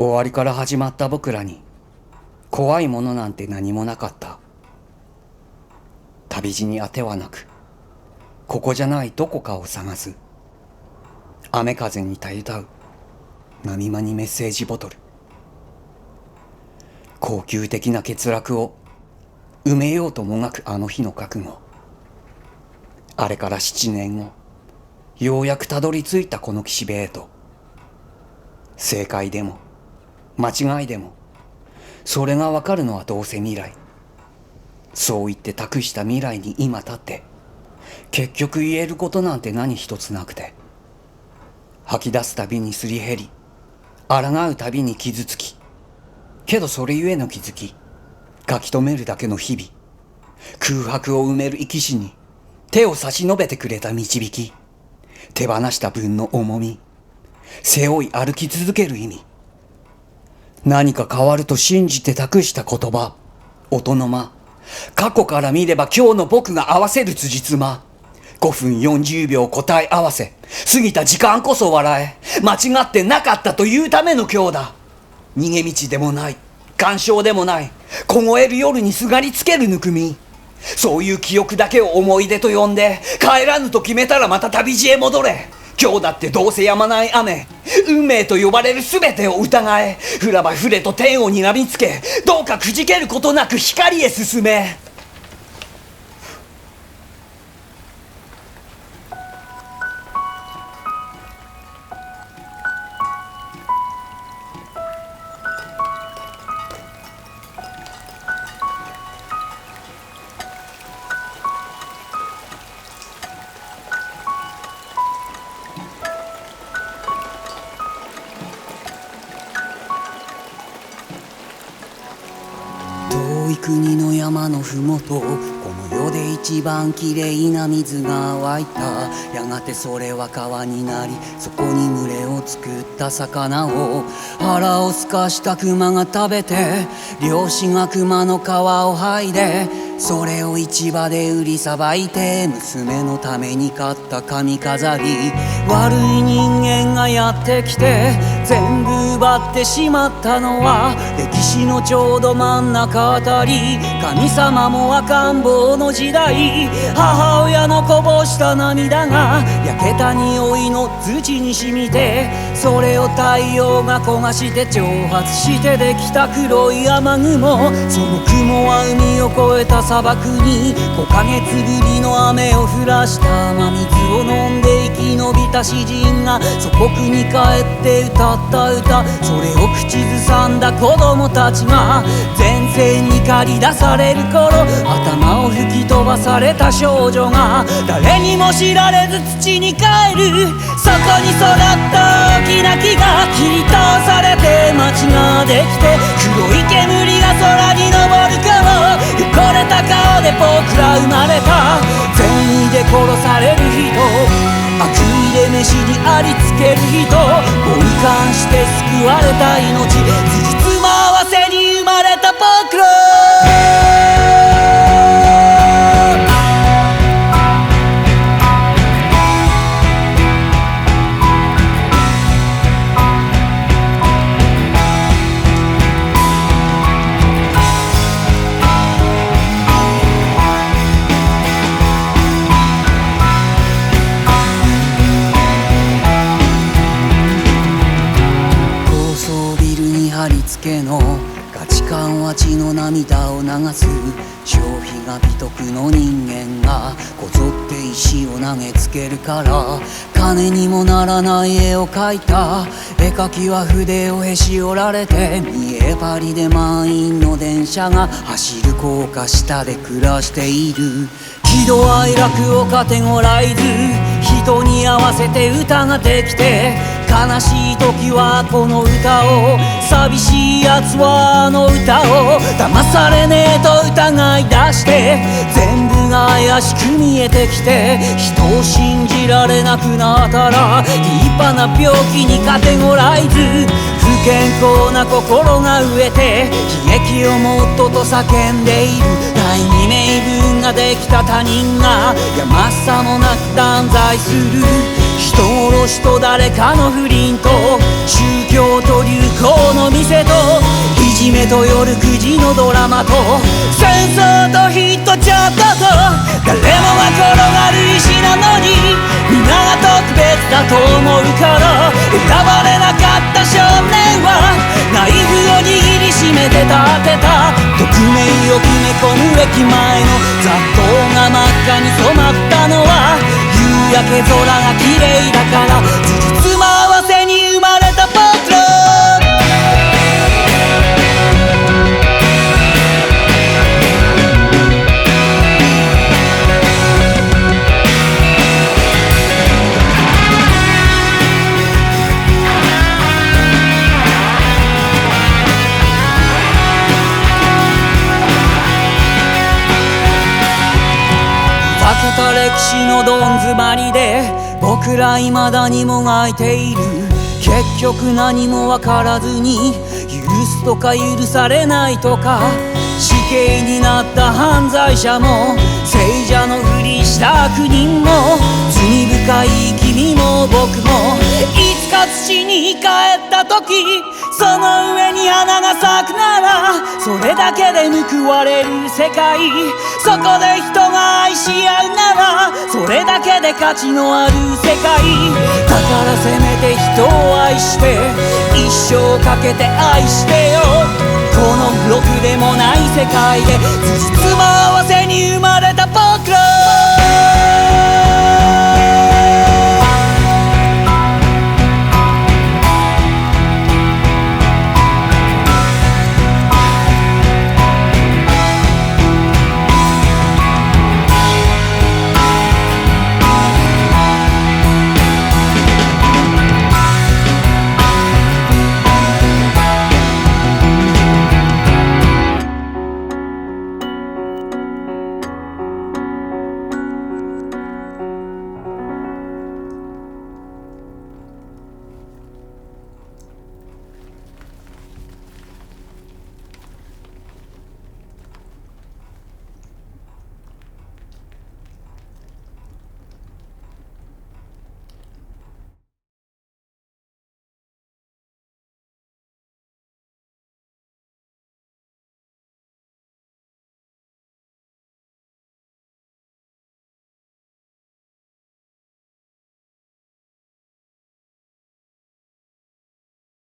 終わりから始まった僕らに怖いものなんて何もなかった。旅路にあてはなく、ここじゃないどこかを探す。雨風にたゆたう波間にメッセージボトル。恒久的な欠落を埋めようともがくあの日の覚悟。あれから7年後、ようやくたどり着いたこの岸辺へと。正解でも間違いでもそれがわかるのはどうせ未来。そう言って託した未来に今立って、結局言えることなんて何一つなくて、吐き出すたびにすり減り、抗うたびに傷つき、けどそれゆえの気づき、書き留めるだけの日々、空白を埋める生き死に手を差し伸べてくれた導き、手放した分の重み、背負い歩き続ける意味、何か変わると信じて託した言葉、音の間、過去から見れば今日の僕が合わせる辻褄、5分40秒答え合わせ、過ぎた時間こそ笑え、間違ってなかったというための今日だ。逃げ道でもない、感傷でもない、凍える夜にすがりつけるぬくみ、そういう記憶だけを思い出と呼んで、帰らぬと決めたらまた旅路へ戻れ。今日だってどうせ止まない雨、運命と呼ばれる全てを疑え、ふらばふれと天を睨みつけ、どうかくじけることなく光へ進め。遠い国の山のふもと、この世で一番きれいな水が湧いた。やがてそれは川になり、そこに群れを作った魚を腹をすかした熊が食べて、漁師が熊の皮を剥いで、それを市場で売りさばいて、娘のために買った髪飾り。悪い人間がやってきて全部奪ってしまったのは、歴史のちょうど真ん中あたり、神様も赤ん坊の時代、母親のこぼした涙が焼けた匂いの土に染みて、それを太陽が焦がして蒸発してできた黒い雨雲。その雲は海を越えた砂漠に5ヶ月ぶりの雨を降らした。真水を飲んで生き延びた詩人が祖国に帰って歌った歌、それを口ずさんだ子供たちが前線に駆り出される頃、頭を吹き飛ばされた少女が誰にも知られず土に帰る。そこに育った大きな木が切り倒されて街ができて、黒い煙が空に昇る頃、汚れた顔で僕ら生まれた。善意で殺される人、悪意で飯にありつける人、傍観して救われた命、辻褄合わせに生まれた僕ら。貼り付けの価値観は血の涙を流す。消費が美徳の人間がこぞって石を投げつけるから、金にもならない絵を描いた絵描きは筆をへし折られて、見え張りで満員の電車が走る高架下で暮らしている。喜怒哀楽をカテゴライズ、人に合わせて歌ができて、悲しい時はこの歌を、寂しいやつはあの歌を。騙されねえと疑い出して、全部が怪しく見えてきて、人を信じられなくなったら立派な病気にカテゴライズ。不健康な心が飢えて悲劇をもっとと叫んでいる。第二名分ができた他人がやましさもなく断罪する。人人殺しと誰かの不倫と宗教と流行の店といじめと夜9時のドラマと戦争とヒットチャットと誰もが転がる石なのに皆が特別だと思うから選ばれなかった少年はナイフを握りしめて立てた匿名を決め込む駅前の雑踏が真っ赤に染まったのは夕焼け空が綺麗だからつじつま合わせに生まれた僕ら避けた歴史のどん詰まりで僕ら未だにもがいている結局何も分からずに許すとか許されないとか死刑になった犯罪者も聖者のふりした悪人も罪深い君も僕もいつか土に帰った時その上に花が咲くならそれだけで報われる世界そこで人が愛し合うならそれだけで価値のある世界だからせめて人を愛して一生かけて愛してよこのろくでもない世界でつじつま合わせに生まれた僕ら